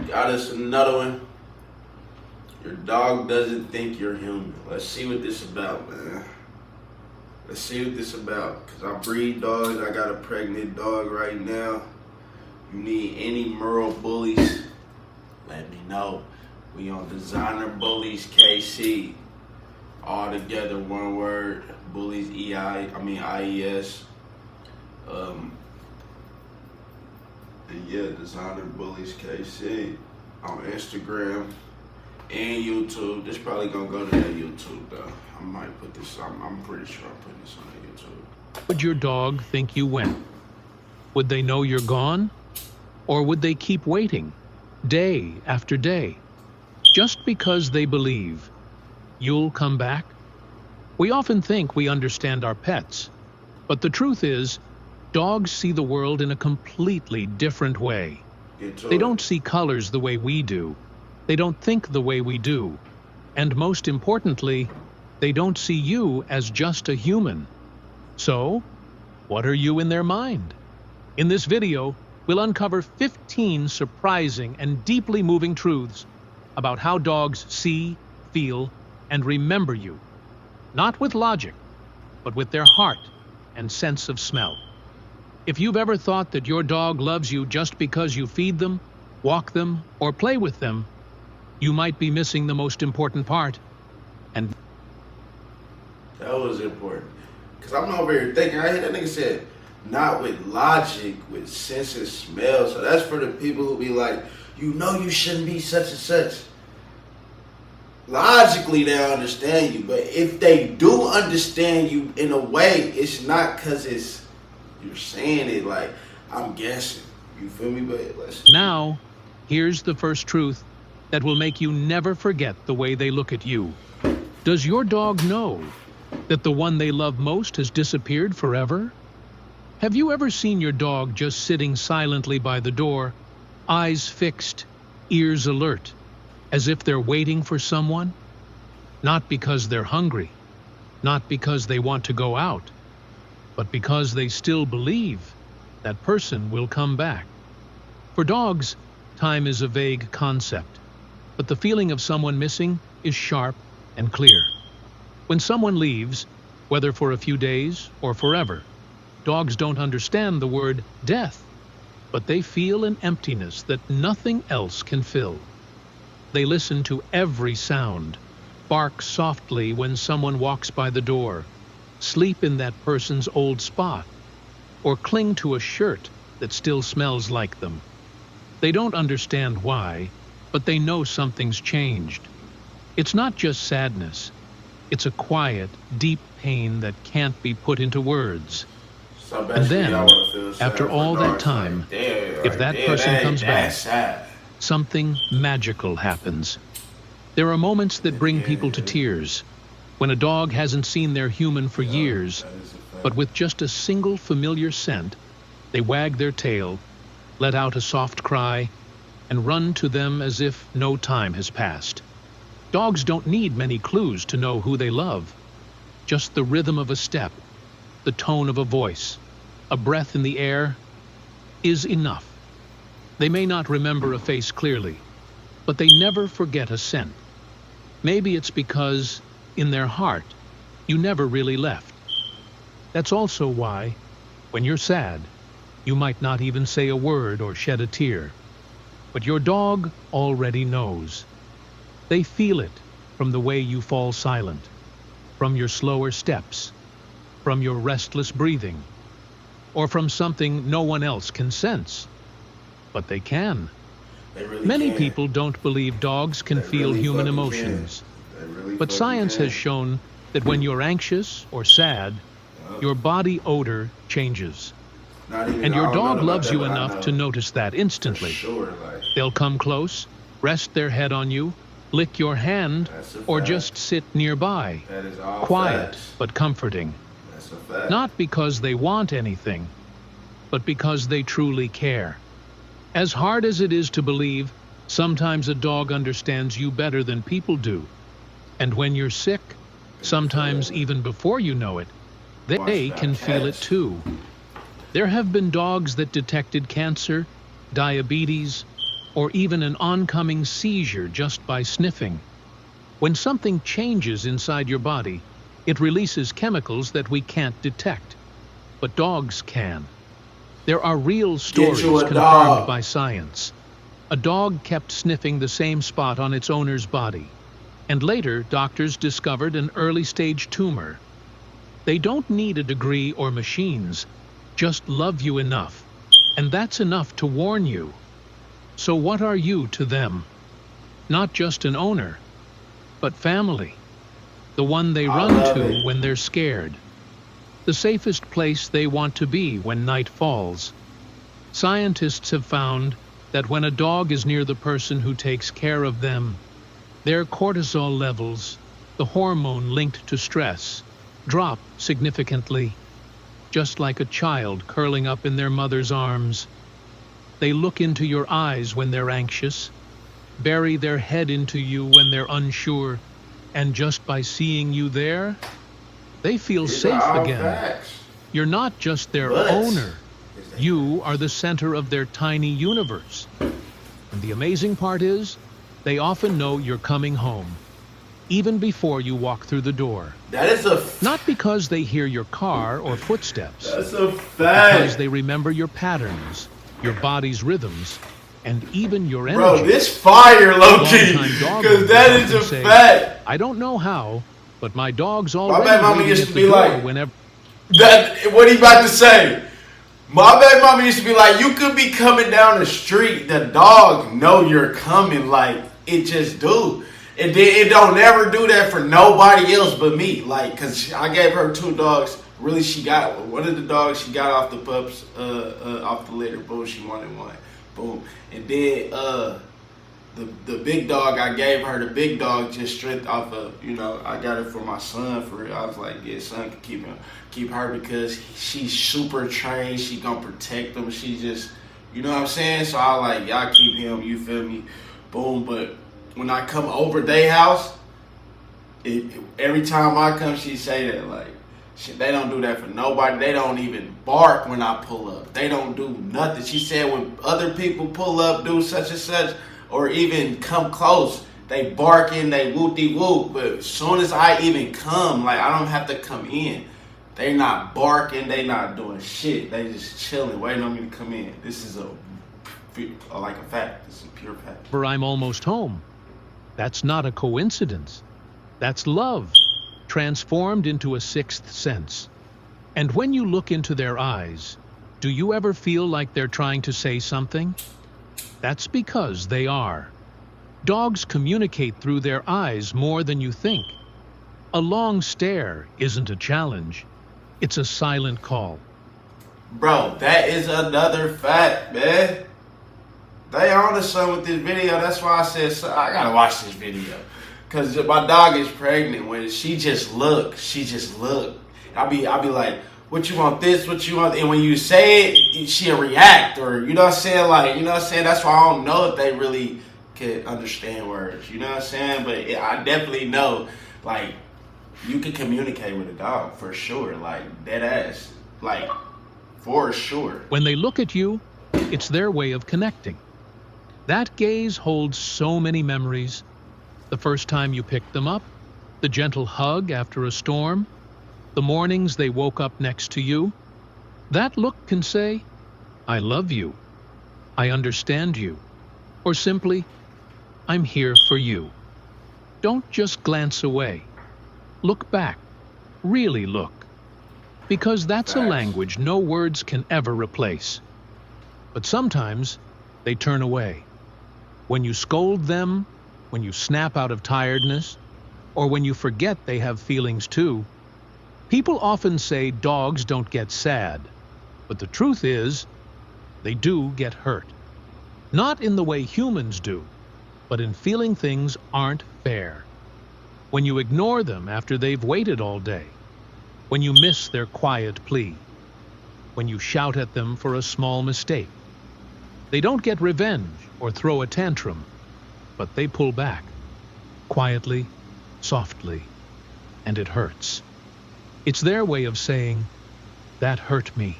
Got us another one. Your dog doesn't think you're human. Let's see what this about, man. Let's see what this about. Cause I breed dogs. I got a pregnant dog right now. You need any Merle bullies? Let me know. We on Designer Bullies KC. All together, one word. Bullies IES. And yeah, Designer Bullies KC on Instagram and YouTube. This probably gonna go to that YouTube though. I might put this. I'm pretty sure I'm putting this on YouTube. Would your dog think you went? Would they know you're gone? Or would they keep waiting, day after day, just because they believe you'll come back? We often think we understand our pets, but the truth is, dogs see the world in a completely different way. They don't see colors the way we do. They don't think the way we do. And most importantly, they don't see you as just a human. So, what are you in their mind? In this video, we'll uncover 15 surprising and deeply moving truths about how dogs see, feel, and remember you. Not with logic, but with their heart and sense of smell. If you've ever thought that your dog loves you just because you feed them, walk them, or play with them, you might be missing the most important part. And that was important. Cause I'm over here thinking, I hear that nigga said, not with logic, with sense and smell. So that's for the people who be like, you know you shouldn't be such and such. Logically, they understand you. But if they do understand you in a way, it's not because you're saying it like, I'm guessing. You feel me? But now, here's the first truth that will make you never forget the way they look at you. Does your dog know that the one they love most has disappeared forever? Have you ever seen your dog just sitting silently by the door, eyes fixed, ears alert, as if they're waiting for someone? Not because they're hungry, not because they want to go out, but because they still believe that person will come back. For dogs, time is a vague concept, but the feeling of someone missing is sharp and clear. When someone leaves, whether for a few days or forever, dogs don't understand the word death, but they feel an emptiness that nothing else can fill. They listen to every sound, bark softly when someone walks by the door, sleep in that person's old spot, or cling to a shirt that still smells like them. They don't understand why, but they know something's changed. It's not just sadness. It's a quiet, deep pain that can't be put into words. And then, after all that time, if that person comes back, something magical happens. There are moments that bring people to tears, when a dog hasn't seen their human for years, but with just a single familiar scent, they wag their tail, let out a soft cry, and run to them as if no time has passed. Dogs don't need many clues to know who they love. Just the rhythm of a step, the tone of a voice, a breath in the air is enough. They may not remember a face clearly, but they never forget a scent. Maybe it's because, in their heart, you never really left. That's also why, when you're sad, you might not even say a word or shed a tear. But your dog already knows. They feel it from the way you fall silent, from your slower steps, from your restless breathing, or from something no one else can sense. But they can. Many people don't believe dogs can feel human emotions. But science has shown that when you're anxious or sad, your body odor changes. And your dog loves you enough to notice that instantly. They'll come close, rest their head on you, lick your hand, or just sit nearby, quiet but comforting. Not because they want anything, but because they truly care. As hard as it is to believe, sometimes a dog understands you better than people do. And when you're sick, sometimes even before you know it, they can feel it too. There have been dogs that detected cancer, diabetes, or even an oncoming seizure just by sniffing. When something changes inside your body, it releases chemicals that we can't detect, but dogs can. There are real stories Get you a confirmed dog. by science. A dog kept sniffing the same spot on its owner's body, and later doctors discovered an early-stage tumor. They don't need a degree or machines, just love you enough, and that's enough to warn you. So what are you to them? Not just an owner, but family. The one they I run love to it. when they're scared. The safest place they want to be when night falls. Scientists have found that when a dog is near the person who takes care of them, their cortisol levels, the hormone linked to stress, drop significantly, just like a child curling up in their mother's arms. They look into your eyes when they're anxious, bury their head into you when they're unsure, and just by seeing you there, they feel These safe are all again. facts. You're not just their But owner. You are the center of their tiny universe. And the amazing part is, they often know you're coming home, even before you walk through the door. That is a Not because they hear your car or footsteps, that's a because fact. they remember your patterns, your body's rhythms, and even your energy. Bro, this fire low key. Longtime dog Cause that owners is a often say, fact. I don't know how, but my dog's My already bad mama waiting used at to the be door like, whenever. that what he about to say. My baby mama used to be like, you could be coming down the street, the dog know you're coming, like it just do. And then it don't never do that for nobody else but me. Like, cause I gave her 2 dogs. Really, she got one of the dogs she got off the pups, off the litter. Boom, she wanted one. Boom. And then the big dog, I gave her the big dog just straight off of, I got it for my son for real. I was like, yeah, son can keep her because she's super trained. She gonna protect him. She just, you know what I'm saying? So I like, y'all keep him, you feel me? Boom. But when I come over their house, every time I come, she say that like, shit, they don't do that for nobody. They don't even bark when I pull up. They don't do nothing. She said when other people pull up, do such and such, or even come close, they barking, they whoop-de-whoop. But as soon as I even come, like I don't have to come in. They not barking, they not doing shit. They just chilling, waiting on me to come in. This is like a fact. This is a pure fact. I'm almost home. That's not a coincidence. That's love, transformed into a 6th sense. And when you look into their eyes, do you ever feel like they're trying to say something? That's because they are. Dogs communicate through their eyes more than you think. A long stare isn't a challenge. It's a silent call. Bro, that is another fact, man. They on to something with this video. That's why I said, so I gotta watch this video. Cause my dog is pregnant. When she just look. I'll be like, what you want this, what you want? And when you say it, she'll react. Or, you know what I'm saying? Like, you know what I'm saying? That's why I don't know if they really could understand words. You know what I'm saying? But I definitely know, like, you can communicate with a dog for sure. Like, dead ass. Like, for sure. When they look at you, it's their way of connecting. That gaze holds so many memories. The first time you picked them up, the gentle hug after a storm, the mornings they woke up next to you. That look can say, I love you, I understand you, or simply, I'm here for you. Don't just glance away. Look back. Really look. Because that's a language no words can ever replace. But sometimes they turn away. When you scold them, when you snap out of tiredness, or when you forget they have feelings too. People often say dogs don't get sad, but the truth is, they do get hurt. Not in the way humans do, but in feeling things aren't fair. When you ignore them after they've waited all day, when you miss their quiet plea, when you shout at them for a small mistake. They don't get revenge or throw a tantrum, but they pull back, quietly, softly, and it hurts. It's their way of saying, that hurt me,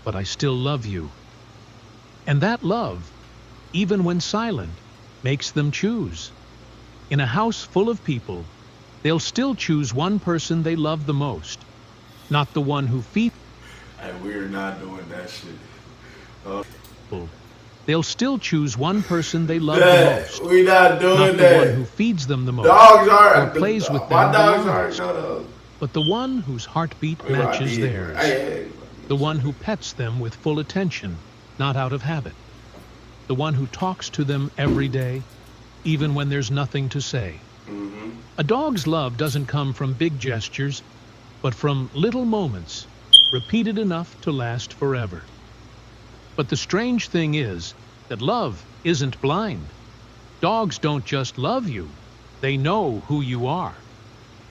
but I still love you. And that love, even when silent, makes them choose. In a house full of people, they'll still choose one person they love the most, not the one who feeds Hey, we're not doing that shit. them. They'll still choose one person they love the most, We not doing not the that. one who feeds them the most Dogs are or plays with them my the dogs longest, aren't. Shut up. but the one whose heartbeat I mean, I matches did. theirs. Hey. The one who pets them with full attention, not out of habit. The one who talks to them every day, even when there's nothing to say. Mm-hmm. A dog's love doesn't come from big gestures, but from little moments, repeated enough to last forever. But the strange thing is that love isn't blind. Dogs don't just love you, they know who you are.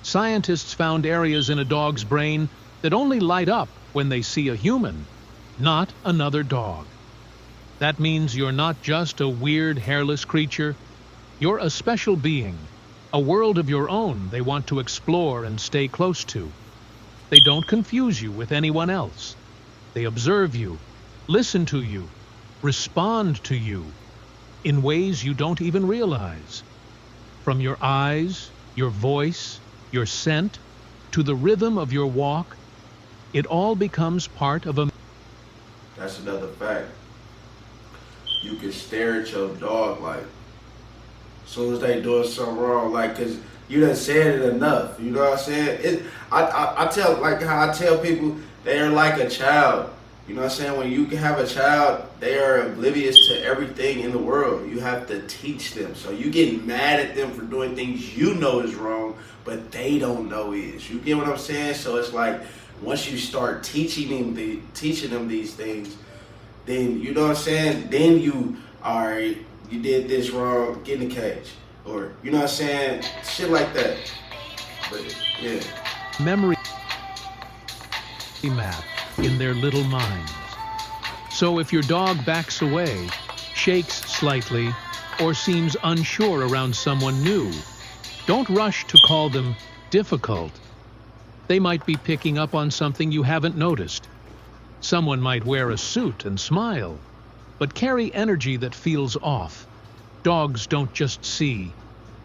Scientists found areas in a dog's brain that only light up when they see a human, not another dog. That means you're not just a weird, hairless creature. You're a special being, a world of your own they want to explore and stay close to. They don't confuse you with anyone else. They observe you, listen to you, respond to you in ways you don't even realize. From your eyes, your voice, your scent, to the rhythm of your walk, it all becomes part of a... That's another fact. You can stare at your dog like, as soon as they doing something wrong, like, cause you done said it enough. You know what I'm saying? I tell, like how I tell people, they are like a child. You know what I'm saying? When you can have a child, they are oblivious to everything in the world. You have to teach them. So you get mad at them for doing things you know is wrong, but they don't know is. You get what I'm saying? So it's like, once you start teaching them these things, then you know what I'm saying? Then you, all right, you did this wrong, get in the cage. Or, you know what I'm saying? Shit like that. But, yeah. memory map in their little minds. So if your dog backs away, shakes slightly, or seems unsure around someone new, don't rush to call them difficult. They might be picking up on something you haven't noticed. Someone might wear a suit and smile, but carry energy that feels off. Dogs don't just see,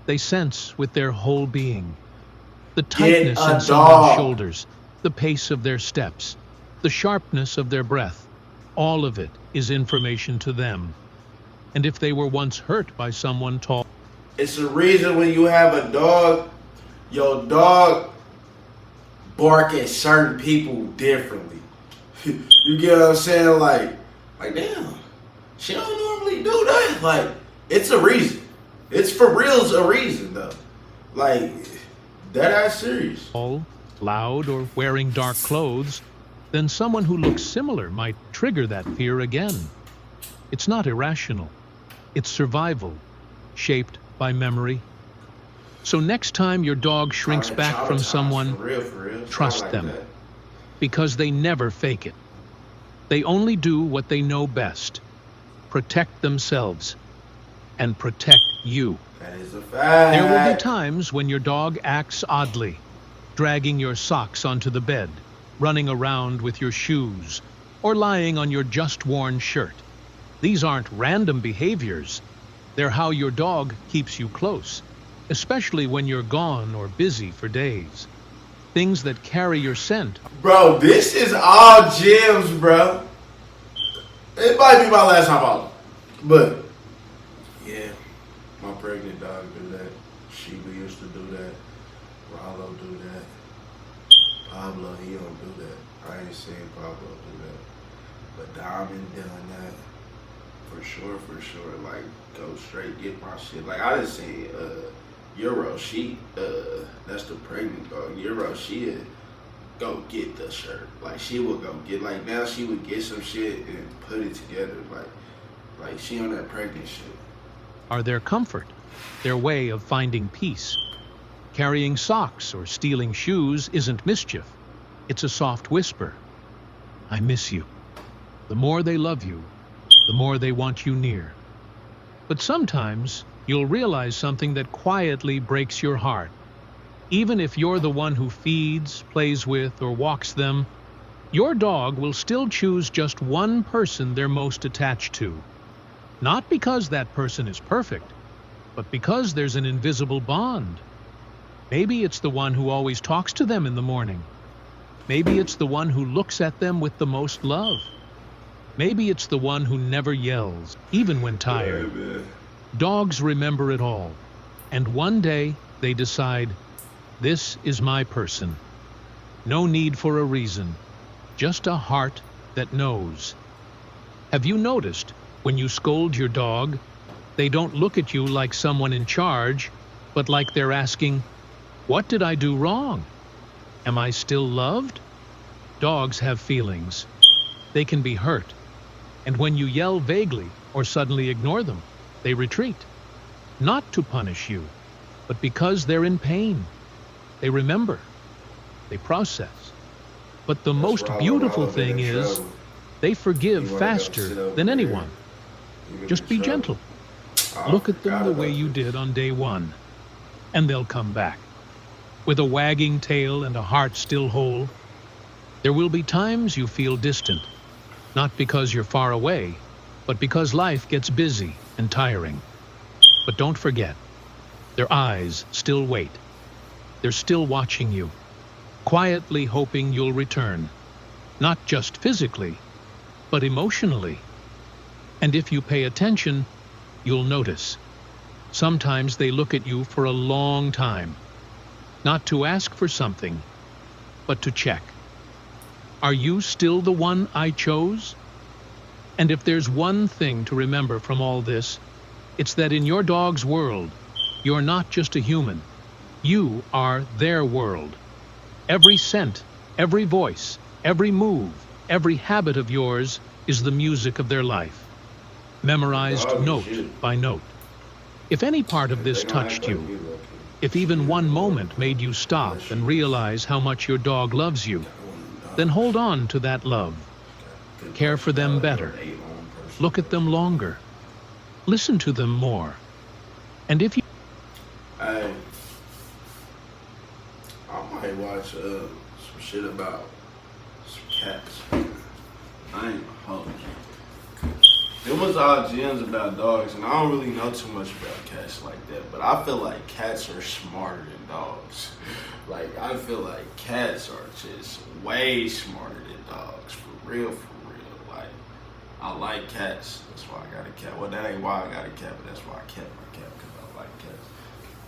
they sense with their whole being. The tightness in someone's shoulders, the pace of their steps, the sharpness of their breath, all of it is information to them. And if they were once hurt by someone tall... It's the reason when you have a dog, your dog bark at certain people differently. You get what I'm saying? Like damn, she don't normally do that. Like, it's a reason. It's for reals a reason though. Like, that ass serious. Loud, or wearing dark clothes, then someone who looks similar might trigger that fear again. It's not irrational. It's survival, shaped by memory. So next time your dog shrinks back from someone, for real. trust Like them, that. because they never fake it. They only do what they know best: protect themselves and protect you. That is a fact. There will be times when your dog acts oddly, dragging your socks onto the bed, running around with your shoes, or lying on your just-worn shirt. These aren't random behaviors. They're how your dog keeps you close, especially when you're gone or busy for days. Things that carry your scent. Bro, this is all gems, bro. It might be my last time out. But, yeah, my pregnant dog do that. Sheba used to do that. Rollo do that. Pablo, he don't do that. I ain't seen Pablo do that. But Diamond done that. For sure. Like, go straight, get my shit. Like, I just seen Euro, that's the pregnant dog. Euro, she'd go get the shirt. Like, she would go get, like, now she would get some shit and put it together. Like she on that pregnant shit. Are their comfort, their way of finding peace. Carrying socks or stealing shoes isn't mischief. It's a soft whisper. I miss you. The more they love you, the more they want you near. But sometimes you'll realize something that quietly breaks your heart. Even if you're the one who feeds, plays with, or walks them, your dog will still choose just one person they're most attached to. Not because that person is perfect, but because there's an invisible bond. Maybe it's the one who always talks to them in the morning. Maybe it's the one who looks at them with the most love. Maybe it's the one who never yells, even when tired. Dogs remember it all. And one day they decide, this is my person. No need for a reason, just a heart that knows. Have you noticed, when you scold your dog, they don't look at you like someone in charge, but like they're asking, what did I do wrong? Am I still loved? Dogs have feelings. They can be hurt. And when you yell vaguely or suddenly ignore them, they retreat. Not to punish you, but because they're in pain. They remember. They process. But the most beautiful thing is, they forgive faster than anyone. Just be gentle. Look at them the way you did on day one, and they'll come back. With a wagging tail and a heart still whole. There will be times you feel distant, not because you're far away, but because life gets busy and tiring. But don't forget, their eyes still wait. They're still watching you, quietly hoping you'll return, not just physically, but emotionally. And if you pay attention, you'll notice. Sometimes they look at you for a long time, not to ask for something, but to check. Are you still the one I chose? And if there's one thing to remember from all this, it's that in your dog's world, you're not just a human. You are their world. Every scent, every voice, every move, every habit of yours is the music of their life, memorized note by note. If any part of this touched you, if even one moment made you stop and realize how much your dog loves you, then hold on to that love. Care for them better. Look at them longer. Listen to them more. And if you... Hey, I might watch some shit about some cats. I ain't gonna hold you. There was all gems about dogs, and I don't really know too much about cats like that, but I feel like cats are smarter than dogs. Like, I feel like cats are just way smarter than dogs, for real, for real. Like, I like cats, that's why I got a cat. Well, that ain't why I got a cat, but that's why I kept my cat, because I like cats.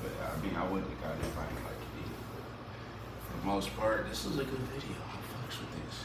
But, I mean, I wouldn't have got it if I didn't like it either. But for the most part, this is a good video. I fucks with this.